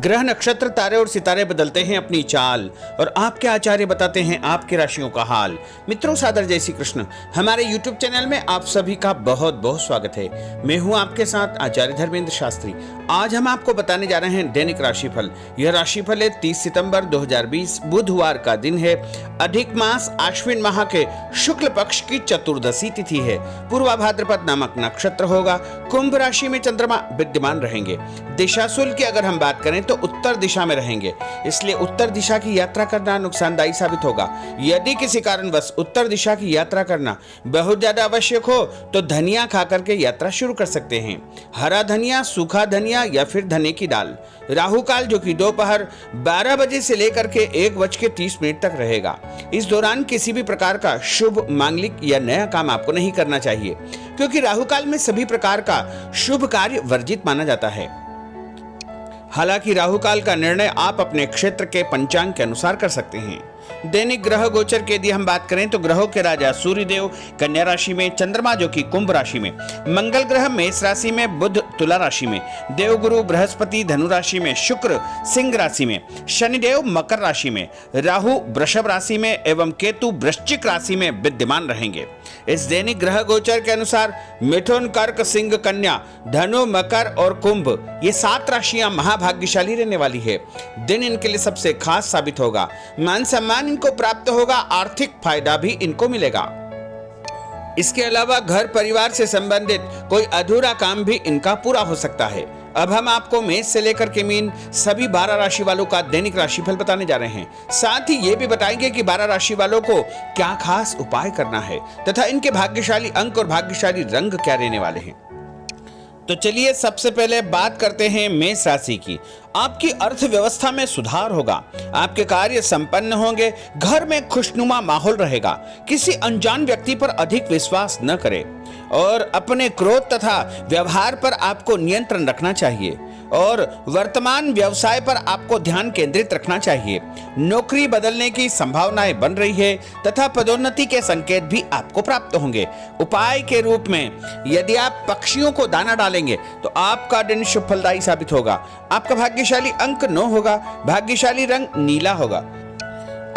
ग्रह नक्षत्र तारे और सितारे बदलते हैं अपनी चाल और आपके आचार्य बताते हैं आपकी राशियों का हाल। मित्रों, सादर जय श्री कृष्ण। हमारे YouTube चैनल में आप सभी का बहुत बहुत स्वागत है। मैं हूं आपके साथ आचार्य धर्मेंद्र शास्त्री। आज हम आपको बताने जा रहे हैं दैनिक राशिफल। यह राशिफल है 30 सितंबर 2020 बुधवार का दिन है। अधिक मास आश्विन माह के शुक्ल पक्ष की चतुर्दशी तिथि है। पूर्वा भाद्रपद नामक नक्षत्र होगा। कुंभ राशि में चंद्रमा विद्यमान रहेंगे। दिशाशूल की अगर हम बात करें तो उत्तर दिशा में रहेंगे, इसलिए उत्तर दिशा की यात्रा करना नुकसानदायी साबित होगा। यदि किसी कारणवश उत्तर दिशा की यात्रा करना बहुत ज्यादा आवश्यक हो तो धनिया खा करके यात्रा शुरू कर सकते हैं। हरा धनिया, सूखा धनिया या फिर धने की दाल। राहु काल जो कि दोपहर 12 बजे से लेकर के 1:30 तक रहेगा। इस दौरान किसी भी प्रकार का शुभ, मांगलिक या नया काम आपको नहीं करना चाहिए, क्योंकि राहु काल में सभी प्रकार का शुभ कार्य वर्जित माना जाता है। हालांकि राहु काल का निर्णय आप अपने क्षेत्र के पंचांग के अनुसार कर सकते हैं। दैनिक ग्रह गोचर के यदि हम बात करें तो ग्रहों के राजा सूर्य देव कन्या राशि में, चंद्रमा जो कि कुंभ राशि में, मंगल ग्रह मेष राशि में, बुध तुला राशि में, देवगुरु बृहस्पति धनु राशि में, शुक्र सिंह राशि में, शनिदेव मकर राशि में, राहु वृषभ राशि में एवं केतु वृश्चिक राशि में विद्यमान रहेंगे। इस दैनिक ग्रह गोचर के अनुसार मिथुन, कर्क, सिंह, कन्या, धनु, मकर और कुंभ ये 7 राशियां महाभाग्यशाली रहने वाली है। दिन इनके लिए सबसे खास साबित होगा। मान सम्मान इनको प्राप्त होगा, आर्थिक फायदा भी इनको मिलेगा। इसके अलावा घर परिवार से संबंधित कोई अधूरा काम भी इनका पूरा हो सकता है। अब हम आपको मेष से लेकर के मीन सभी 12 राशि वालों का दैनिक राशिफल बताने जा रहे हैं। साथ ही ये भी बताएंगे कि 12 राशि वालों को क्या खास उपाय करना है तथा इनके भाग्यशाली अंक और भाग्यशाली रंग क्या रहने वाले हैं। तो चलिए सबसे पहले बात करते हैं मेष राशि की। आपकी अर्थव्यवस्था में सुधार होगा, आपके कार्य संपन्न होंगे, घर में खुशनुमा माहौल रहेगा। किसी अनजान व्यक्ति पर अधिक विश्वास न करें और अपने क्रोध तथा व्यवहार पर आपको नियंत्रण रखना चाहिए और वर्तमान व्यवसाय पर आपको ध्यान केंद्रित रखना चाहिए। नौकरी बदलने की संभावनाएं बन रही है तथा पदोन्नति के संकेत भी आपको प्राप्त होंगे। उपाय के रूप में यदि आप पक्षियों को दाना डालेंगे तो आपका दिन शुभ फलदायी साबित होगा। आपका भाग्यशाली अंक 9 होगा, भाग्यशाली रंग नीला होगा।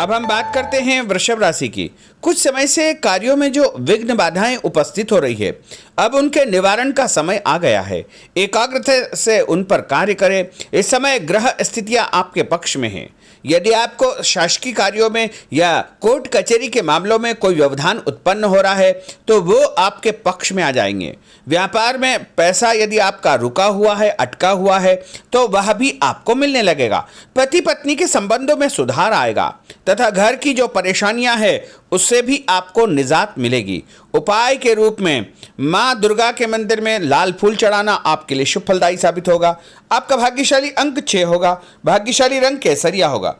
अब हम बात करते हैं वृषभ राशि की। कुछ समय से कार्यों में जो विघ्न बाधाएं उपस्थित हो रही है, अब उनके निवारण का समय आ गया है। एकाग्रता से उन पर कार्य करें। इस समय ग्रह स्थितियां आपके पक्ष में हैं। यदि आपको शासकीय कार्यों में या कोर्ट कचहरी के मामलों में कोई व्यवधान उत्पन्न हो रहा है तो वो आपके पक्ष में आ जाएंगे। व्यापार में पैसा यदि आपका रुका हुआ है, अटका हुआ है तो वह भी आपको मिलने लगेगा। पति पत्नी के संबंधों में सुधार आएगा तथा घर की जो परेशानियां हैं उससे भी आपको निजात मिलेगी। उपाय के रूप में मां दुर्गा के मंदिर में लाल फूल चढ़ाना आपके लिए शुभ फलदायी साबित होगा। आपका भाग्यशाली अंक 6 होगा, भाग्यशाली रंग केसरिया होगा।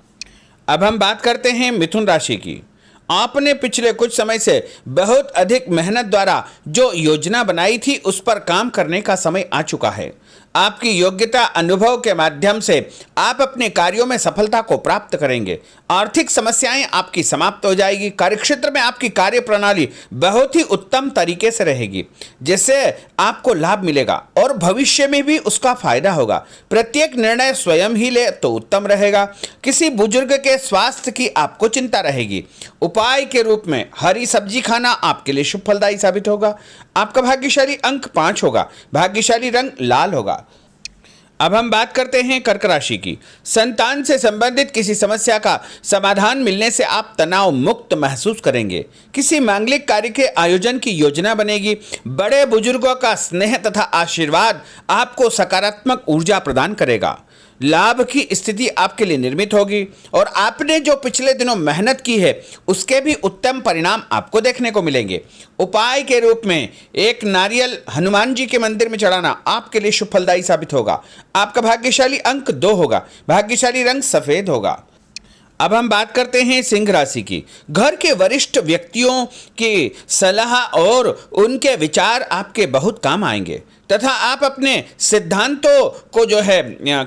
अब हम बात करते हैं मिथुन राशि की। आपने पिछले कुछ समय से बहुत अधिक मेहनत द्वारा जो योजना बनाई थी उस पर काम करने का समय आ चुका है। आपकी योग्यता, अनुभव के माध्यम से आप अपने कार्यों में सफलता को प्राप्त करेंगे। आर्थिक समस्याएं आपकी समाप्त हो जाएगी। कार्यक्षेत्र में आपकी कार्य प्रणाली बहुत ही उत्तम तरीके से रहेगी, जिससे आपको लाभ मिलेगा और भविष्य में भी उसका फायदा होगा। प्रत्येक निर्णय स्वयं ही ले तो उत्तम रहेगा। किसी बुजुर्ग के स्वास्थ्य की आपको चिंता रहेगी। उपाय के रूप में हरी सब्जी खाना आपके लिए शुभ फलदायी साबित होगा। आपका भाग्यशाली अंक 5 होगा, भाग्यशाली रंग लाल होगा। अब हम बात करते हैं कर्क राशि की। संतान से संबंधित किसी समस्या का समाधान मिलने से आप तनाव मुक्त महसूस करेंगे। किसी मांगलिक कार्य के आयोजन की योजना बनेगी। बड़े बुजुर्गों का स्नेह तथा आशीर्वाद आपको सकारात्मक ऊर्जा प्रदान करेगा। लाभ की स्थिति आपके लिए निर्मित होगी और आपने जो पिछले दिनों मेहनत की है उसके भी उत्तम परिणाम आपको देखने को मिलेंगे। उपाय के रूप में एक नारियल हनुमान जी के मंदिर में चढ़ाना आपके लिए शुभ फलदायी साबित होगा। आपका भाग्यशाली अंक 2 होगा, भाग्यशाली रंग सफेद होगा। अब हम बात करते हैं सिंह राशि की। घर के वरिष्ठ व्यक्तियों की सलाह और उनके विचार आपके बहुत काम आएंगे तथा आप अपने सिद्धांतों को जो है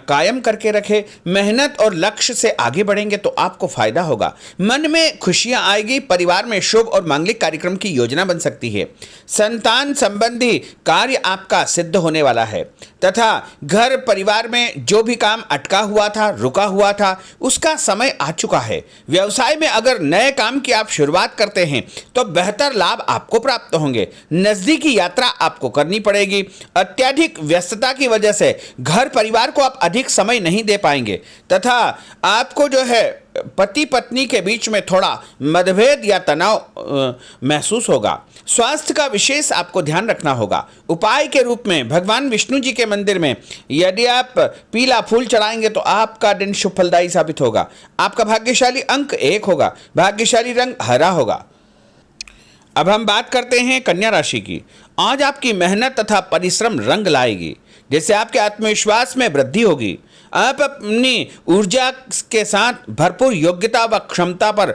कायम करके रखें। मेहनत और लक्ष्य से आगे बढ़ेंगे तो आपको फायदा होगा। मन में खुशियां आएगी। परिवार में शुभ और मांगलिक कार्यक्रम की योजना बन सकती है। संतान संबंधी कार्य आपका सिद्ध होने वाला है तथा घर परिवार में जो भी काम अटका हुआ था, रुका हुआ था, उसका समय आ चुका है। व्यवसाय में अगर नए काम की आप शुरुआत करते हैं तो बेहतर लाभ आपको प्राप्त होंगे। नजदीकी यात्रा आपको करनी पड़ेगी। अत्यधिक व्यस्तता की वजह से घर परिवार को आप अधिक समय नहीं दे पाएंगे तथा आपको जो है पति पत्नी के बीच में थोड़ा मतभेद या तनाव महसूस होगा। स्वास्थ्य का विशेष आपको ध्यान रखना होगा। उपाय के रूप में भगवान विष्णु जी के मंदिर में यदि आप पीला फूल चढ़ाएंगे तो आपका दिन शुभ फलदायी साबित होगा। आपका भाग्यशाली अंक 1 होगा। भाग्यशाली रंग हरा होगा। अब हम बात करते हैं कन्या राशि की। आज आपकी मेहनत तथा परिश्रम रंग लाएगी, जिससे आपके आत्मविश्वास में वृद्धि होगी। आप अपनी ऊर्जा के साथ भरपूर योग्यता व क्षमता पर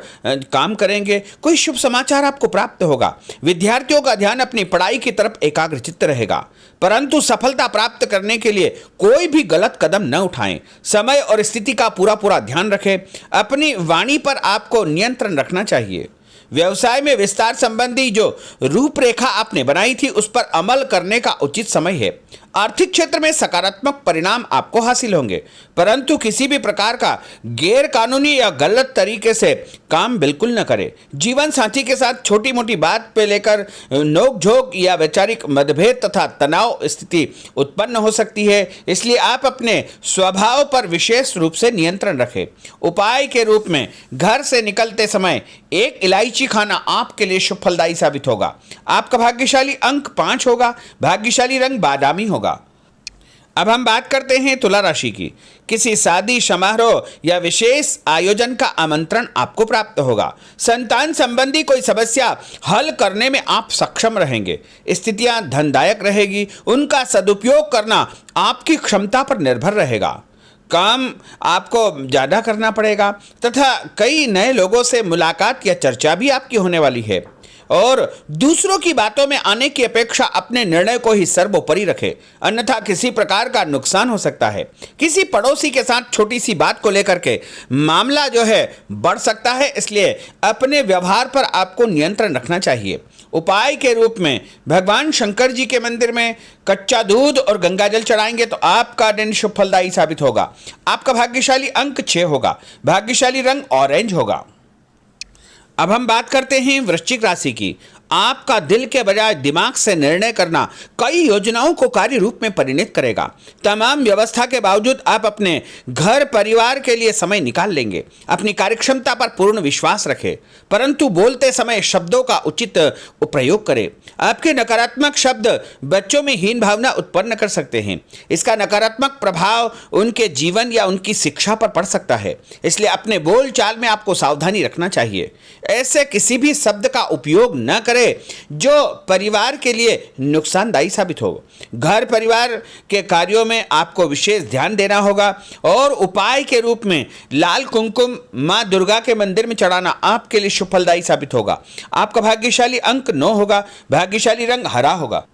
काम करेंगे। कोई शुभ समाचार आपको प्राप्त होगा। विद्यार्थियों का ध्यान अपनी पढ़ाई की तरफ एकाग्रचित्त रहेगा, परंतु सफलता प्राप्त करने के लिए कोई भी गलत कदम न उठाएं। समय और स्थिति का पूरा ध्यान रखें। अपनी वाणी पर आपको नियंत्रण रखना चाहिए। व्यवसाय में विस्तार संबंधी जो रूपरेखा आपने बनाई थी उस पर अमल करने का उचित समय है। आर्थिक क्षेत्र में सकारात्मक परिणाम आपको हासिल होंगे, परंतु किसी भी प्रकार का गैर कानूनी या गलत तरीके से काम बिल्कुल न करें। जीवन साथी के साथ छोटी मोटी बात पे लेकर नोकझोंक या वैचारिक मतभेद तथा तनाव स्थिति उत्पन्न हो सकती है, इसलिए आप अपने स्वभाव पर विशेष रूप से नियंत्रण रखें। उपाय के रूप में घर से निकलते समय एक इलायची खाना आपके लिए शुभ फलदायी साबित होगा। आपका भाग्यशाली अंक 5 होगा। भाग्यशाली रंग बादामी होगा। अब हम बात करते हैं तुला राशि की। किसी शादी समारोह या विशेष आयोजन का आमंत्रण आपको प्राप्त होगा। संतान संबंधी कोई समस्या हल करने में आप सक्षम रहेंगे। स्थितियां धनदायक रहेगी। उनका सदुपयोग करना आपकी क्षमता पर निर्भर रहेगा। काम आपको ज़्यादा करना पड़ेगा तथा कई नए लोगों से मुलाकात या चर्चा भी आपकी होने वाली है। और दूसरों की बातों में आने की अपेक्षा अपने निर्णय को ही सर्वोपरि रखें, अन्यथा किसी प्रकार का नुकसान हो सकता है। किसी पड़ोसी के साथ छोटी सी बात को लेकर के मामला जो है बढ़ सकता है, इसलिए अपने व्यवहार पर आपको नियंत्रण रखना चाहिए। उपाय के रूप में भगवान शंकर जी के मंदिर में कच्चा दूध और गंगाजल चढ़ाएंगे तो आपका दिन शुभ फलदायी साबित होगा। आपका भाग्यशाली अंक 6 होगा। भाग्यशाली रंग ऑरेंज होगा। अब हम बात करते हैं वृश्चिक राशि की। आपका दिल के बजाय दिमाग से निर्णय करना कई योजनाओं को कार्य रूप में परिणत करेगा। तमाम व्यवस्था के बावजूद आप अपने घर परिवार के लिए समय निकाल लेंगे। अपनी कार्यक्षमता पर पूर्ण विश्वास रखें, परंतु बोलते समय शब्दों का उचित प्रयोग करें। आपके नकारात्मक शब्द बच्चों में हीन भावना उत्पन्न कर सकते हैं। इसका नकारात्मक प्रभाव उनके जीवन या उनकी शिक्षा पर पड़ सकता है, इसलिए अपने बोल चाल में आपको सावधानी रखना चाहिए। ऐसे किसी भी शब्द का उपयोग न करें जो परिवार के लिए नुकसानदायी साबित हो। घर परिवार के कार्यों में आपको विशेष ध्यान देना होगा और उपाय के रूप में लाल कुमकुम मां दुर्गा के मंदिर में चढ़ाना आपके लिए शुभ फलदायी साबित होगा। आपका भाग्यशाली अंक 9 होगा। भाग्यशाली रंग हरा होगा।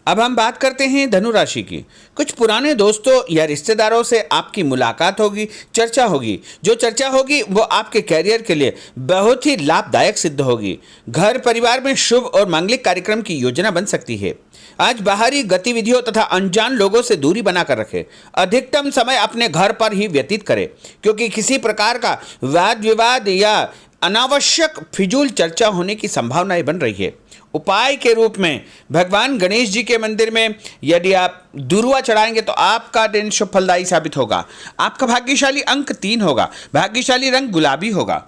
अब हम बात करते हैं धनु राशि की। कुछ पुराने दोस्तों या रिश्तेदारों से आपकी मुलाकात होगी, चर्चा होगी। जो चर्चा होगी वो आपके कैरियर के लिए बहुत ही लाभदायक सिद्ध होगी। घर परिवार में शुभ और मांगलिक कार्यक्रम की योजना बन सकती है। आज बाहरी गतिविधियों तथा अनजान लोगों से दूरी बनाकर रखें। अधिकतम समय अपने घर पर ही व्यतीत करें, क्योंकि किसी प्रकार का वाद विवाद या अनावश्यक फिजूल चर्चा होने की संभावनाएं बन रही है। उपाय के रूप में भगवान गणेश जी के मंदिर में यदि आप दुर्वा चढ़ाएंगे तो आपका दिन शुभ फलदायी साबित होगा। आपका भाग्यशाली अंक 3 होगा। भाग्यशाली रंग गुलाबी होगा।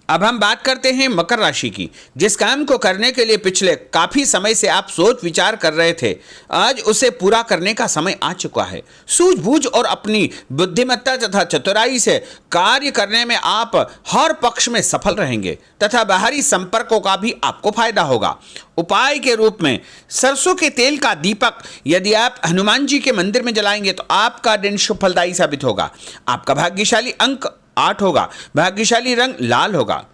अब हम बात करते हैं मकर राशि की। जिस काम को करने के लिए पिछले काफ़ी समय से आप सोच विचार कर रहे थे, आज उसे पूरा करने का समय आ चुका है। सूझबूझ और अपनी बुद्धिमत्ता तथा चतुराई से कार्य करने में आप हर पक्ष में सफल रहेंगे तथा बाहरी संपर्कों का भी आपको फायदा होगा। उपाय के रूप में सरसों के तेल का दीपक यदि आप हनुमान जी के मंदिर में जलाएंगे तो आपका दिन शुभ फलदायी साबित होगा। आपका भाग्यशाली अंक 8 होगा, भाग्यशाली रंग लाल होगा।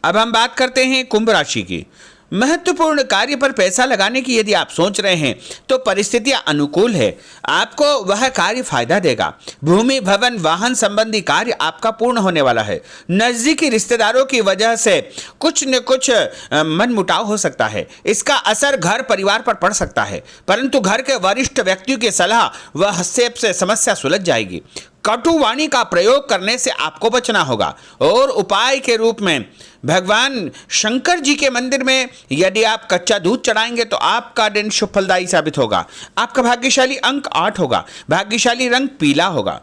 अब हम बात करते हैं कुंभ राशि की। महत्वपूर्ण कार्य पर पैसा लगाने की यदि आप सोच रहे हैं तो परिस्थितियां अनुकूल है, आपको वह कार्य फायदा देगा। भूमि भवन वाहन संबंधी कार्य आपका पूर्ण होने वाला है। नजदीकी रिश्तेदारों की वजह से कुछ न कुछ मनमुटाव हो सकता है, इसका असर घर परिवार पर पड़ सकता है, परंतु घर के वरिष्ठ व्यक्तियों की सलाह व हस्तक्षेप से समस्या सुलझ जाएगी। कटुवाणी का प्रयोग करने से आपको बचना होगा और उपाय के रूप में भगवान शंकर जी के मंदिर में यदि आप कच्चा दूध चढ़ाएंगे तो आपका दिन शुभ फलदायी साबित होगा। आपका भाग्यशाली अंक 8 होगा, भाग्यशाली रंग पीला होगा।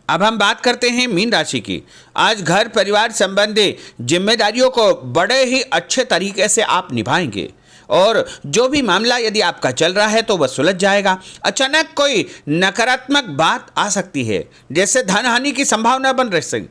अब हम बात करते हैं मीन राशि की। आज घर परिवार संबंधी जिम्मेदारियों को बड़े ही अच्छे तरीके से आप निभाएंगे और जो भी मामला यदि आपका चल रहा है तो वह सुलझ जाएगा। अचानक कोई नकारात्मक बात आ सकती है, जैसे धन हानि की संभावना बन रही,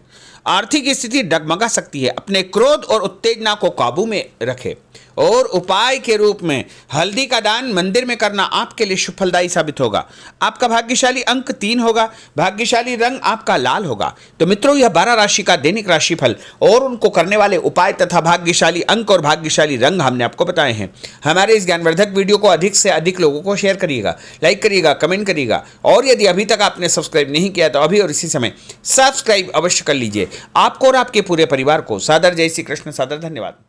आर्थिक स्थिति डगमगा सकती है। अपने क्रोध और उत्तेजना को काबू में रखें और उपाय के रूप में हल्दी का दान मंदिर में करना आपके लिए शुभ फलदायी साबित होगा। आपका भाग्यशाली अंक 3 होगा, भाग्यशाली रंग आपका लाल होगा। तो मित्रों, यह 12 राशि का दैनिक राशिफल और उनको करने वाले उपाय तथा भाग्यशाली अंक और भाग्यशाली रंग हमने आपको बताए हैं। हमारे इस ज्ञानवर्धक वीडियो को अधिक से अधिक लोगों को शेयर करिएगा, लाइक करिएगा, कमेंट करिएगा और यदि अभी तक आपने सब्सक्राइब नहीं किया तो अभी और इसी समय सब्सक्राइब अवश्य कर लीजिए। आपको और आपके पूरे परिवार को सादर जय श्री कृष्ण, सादर धन्यवाद।